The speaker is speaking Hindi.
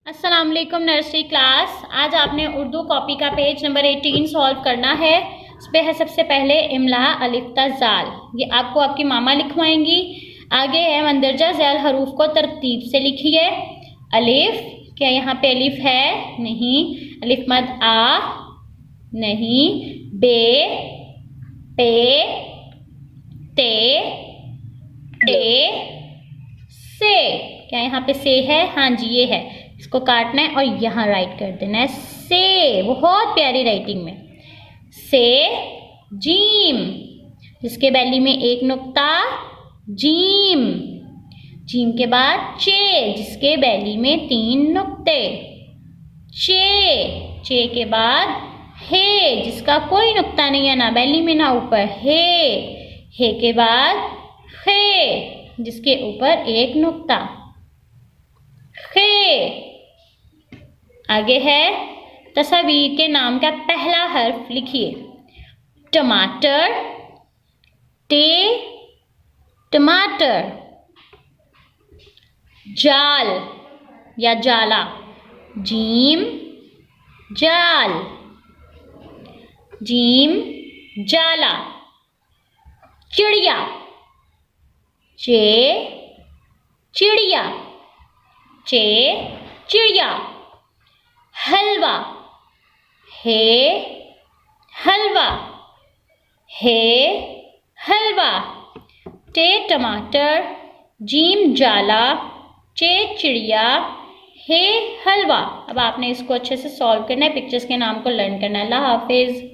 अस्सलाम वालेकुम नर्सरी क्लास। आज आपने उर्दू कॉपी का पेज नंबर 18 सॉल्व करना है। इस पे है सबसे पहले इमला अलिफ ता जाल, ये आपको आपकी मामा लिखवाएंगी। आगे है मंदरजा झैल हरूफ को तरतीब से लिखिए। अलिफ, क्या यहाँ पे अलिफ है? नहीं। अलिफ मद आ, नहीं। बे, पे, ते, टे, से, क्या यहाँ पे से है? हाँ जी ये है। इसको काटना है और यहाँ राइट कर देना है से, बहुत प्यारी राइटिंग में। से, जीम, जिसके बैली में एक नुक्ता, जीम। जीम के बाद चे, जिसके बैली में 3 नुक्ते, चे। चे के बाद हे, जिसका कोई नुक्ता नहीं है, ना बैली में ना ऊपर, हे के बाद खे, जिसके ऊपर एक नुक्ता, खे। आगे है तस्वीर के नाम का पहला हर्फ लिखिए। टमाटर, टे, टमाटर। जाल या जाला, जीम, जाल, जीम, जाला। चिड़िया, चे, चिड़िया, चे, चिड़िया। हलवा, हे, हलवा, हे, हलवा। टे टमाटर, जीम जाला, चे चिड़िया, हे हलवा। अब आपने इसको अच्छे से सॉल्व करना है, पिक्चर्स के नाम को लर्न करना है। अल्लाह हाफिज।